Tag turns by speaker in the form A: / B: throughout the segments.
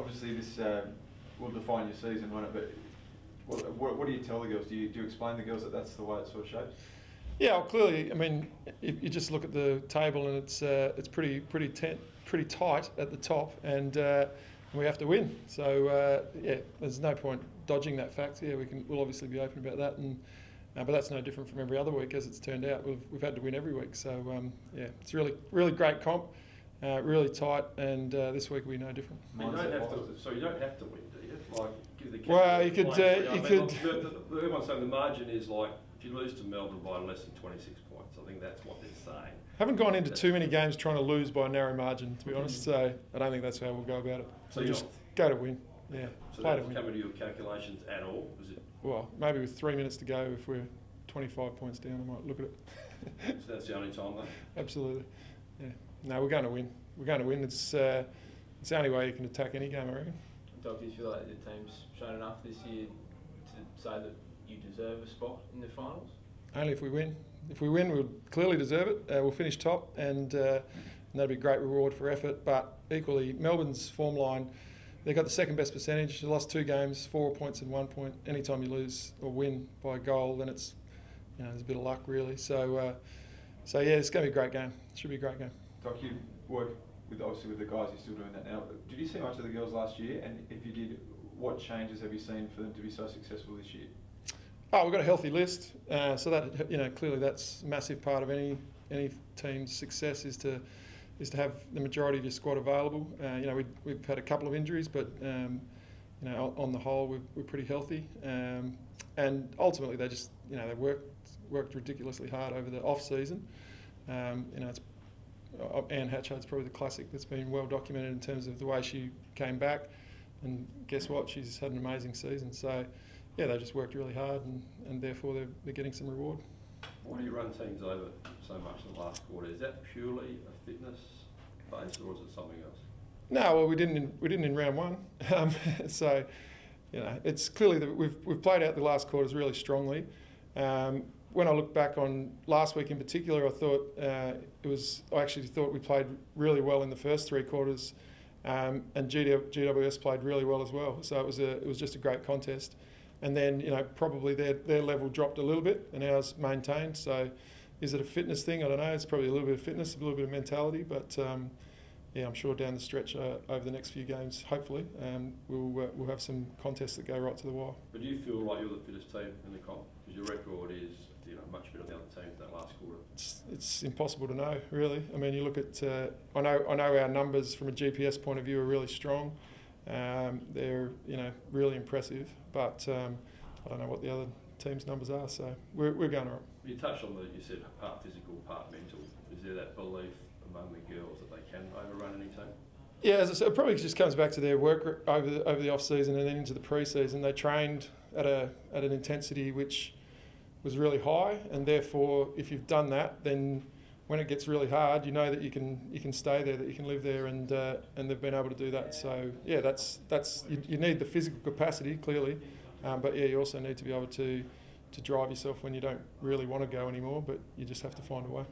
A: obviously this will define your season, won't it? But what do you tell the girls? Do you explain to the girls that that's the way it's sort of shaped?
B: Yeah, well, clearly, I mean, if you just look at the table and it's pretty tight at the top, and we have to win. So yeah, there's no point dodging that fact. Yeah, we'll obviously be open about that, and but that's no different from every other week, as it's turned out. We've had to win every week. So yeah, it's really great comp, really tight, and this week will be no different.
C: You don't have to, so you don't have to win, do you? Like, give the
B: well, you could.
C: Everyone's saying the margin is like, if you lose to Melbourne by less than 26 points, I think that's what they're saying.
B: Haven't gone into too many games trying to lose by a narrow margin, to be honest. So I don't think that's how we'll go about it. So just go to win. Yeah.
C: So that's come into your calculations at all? Is it?
B: Well, maybe with 3 minutes to go, if we're 25 points down, I might look at it.
C: So that's the only time, though?
B: Absolutely. Yeah. No, we're going to win. We're going to win. It's the only way you can attack any game, I reckon.
D: Doc, do you feel like the team's shown enough this year to say that you deserve a spot in the finals?
B: Only if we win. If we win, we'll clearly deserve it. We'll finish top, and that'll be a great reward for effort. But equally, Melbourne's form line, they've got the second best percentage. They lost 2 games, 4 points and 1 point. Anytime you lose or win by a goal, then it's, there's a bit of luck really. So yeah, it's going to be a great game. It should be a great game.
A: Doc, you work obviously with the guys. You're still doing that now. Did you see much of the girls last year? And if you did, what changes have you seen for them to be so successful this year?
B: Oh, we've got a healthy list, so that clearly that's a massive part of any team's success is to have the majority of your squad available. We've had a couple of injuries, but on the whole we're pretty healthy, and ultimately they just they worked ridiculously hard over the off season. It's Anne Hatchard's probably the classic that's been well documented in terms of the way she came back, and guess what? She's had an amazing season. So yeah, they just worked really hard, and therefore they're getting some reward.
C: Why do you run teams over so much in the last quarter? Is that purely a fitness base, or is it something else?
B: No, well we didn't in round one. So it's clearly that we've played out the last quarters really strongly. When I look back on last week in particular, I thought I actually thought we played really well in the first 3 quarters, and GWS played really well as well. So it was just a great contest. And then, probably their level dropped a little bit and ours maintained. So is it a fitness thing? I don't know. It's probably a little bit of fitness, a little bit of mentality. But, yeah, I'm sure down the stretch over the next few games, hopefully, we'll have some contests that go right to the wire.
C: But do you feel like you're the fittest team in the comp? Because your record is much better than the other teams that last quarter.
B: It's impossible to know, really. I mean, you look at I know our numbers from a GPS point of view are really strong. They're really impressive, but I don't know what the other team's numbers are. So we're going to.
C: You touched on you said part physical, part mental. Is there that belief among the girls that they can overrun any team?
B: Yeah, as I said, it probably just comes back to their work over the off season and then into the pre-season. They trained at an intensity which was really high, and therefore, if you've done that, then when it gets really hard, you know that you can stay there, that you can live there, and they've been able to do that. So yeah, you need the physical capacity clearly, but yeah, you also need to be able to drive yourself when you don't really want to go anymore, but you just have to find a way.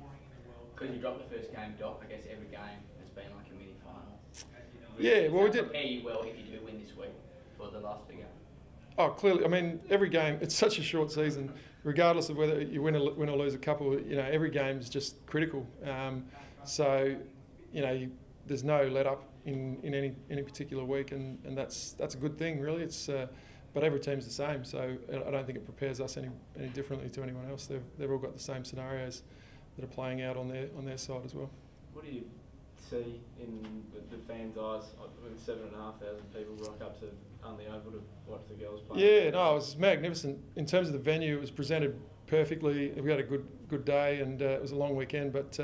E: Because you dropped the first game, Doc, I guess every game has been like a mini final.
B: Yeah, well we did.
E: Prepare you well if you do win this week for the last big game.
B: Oh, clearly. I mean, every game, it's such a short season, regardless of whether you win or lose a couple, every game is just critical. So, there's no let up in any particular week, and that's a good thing, really. But every team's the same, so I don't think it prepares us any differently to anyone else. They've all got the same scenarios that are playing out on their side as well.
D: What do you see in the fans' eyes with 7,500 people rock up to the Oval to watch the girls play?
B: Yeah, no, it was magnificent. In terms of the venue, it was presented perfectly. We had a good day, and it was a long weekend. But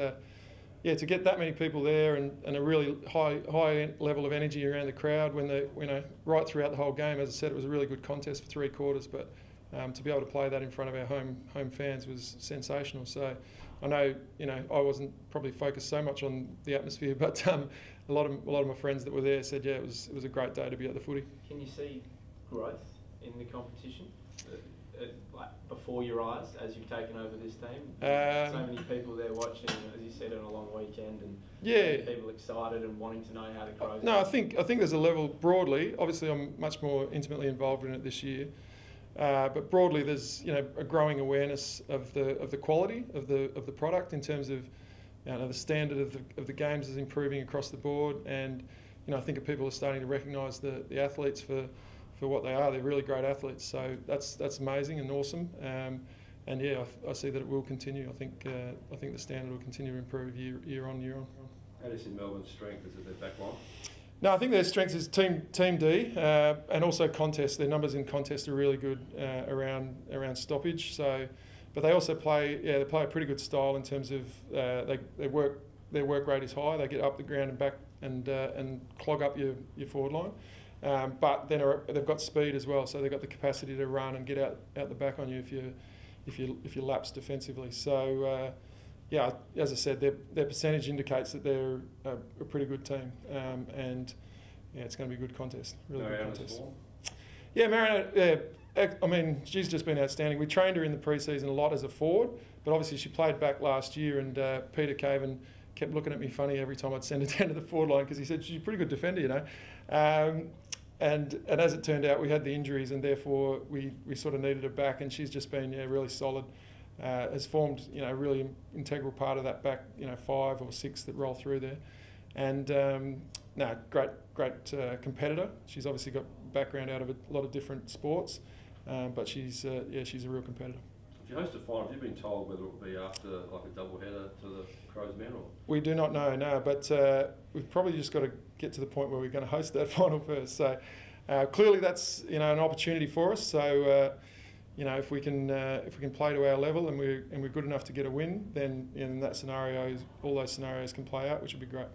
B: yeah, to get that many people there and a really high level of energy around the crowd right throughout the whole game. As I said, it was a really good contest for 3 quarters, but to be able to play that in front of our home fans was sensational. So I know I wasn't probably focused so much on the atmosphere, but a lot of my friends that were there said yeah, it was a great day to be at the footy.
D: Can you see growth in the competition like before your eyes as you've taken over this team? So many people there watching, as you said, on a long weekend, and people excited and wanting to know how to grow.
B: No, I think there's a level broadly. Obviously, I'm much more intimately involved in it this year, but broadly, there's a growing awareness of the quality of the product in terms of the standard of the games is improving across the board, and I think people are starting to recognise the athletes for what they are. They're really great athletes, so that's amazing and awesome. And yeah, I see that it will continue. I think the standard will continue to improve year on.
C: How do you see Melbourne's strength? Is it their back line?
B: No, I think their strength is team D and also contest. Their numbers in contest are really good around stoppage. So, but they also play a pretty good style in terms of their work rate is high. They get up the ground and back and clog up your forward line. But then they've got speed as well, so they've got the capacity to run and get out the back on you if you lapse defensively. So yeah, as I said, their percentage indicates that they're a pretty good team, and yeah, it's going to be a good contest, really good contest. Yeah, Mariana, I mean, she's just been outstanding. We trained her in the pre-season a lot as a forward, but obviously she played back last year, and Peter Caven kept looking at me funny every time I'd send her down to the forward line because he said she's a pretty good defender, And as it turned out, we had the injuries, and therefore we sort of needed her back, and she's just been really solid. Has formed a really integral part of that back 5 or 6 that roll through there, and great competitor. She's obviously got background out of a lot of different sports, but she's a real competitor.
C: If you host a final, have you been told whether it will be after like a double header to the Crows men, or?
B: We do not know, no, but we've probably just got to get to the point where we're going to host that final first. So clearly that's an opportunity for us. So if we can play to our level and we're good enough to get a win, then in that scenario, all those scenarios can play out, which would be great.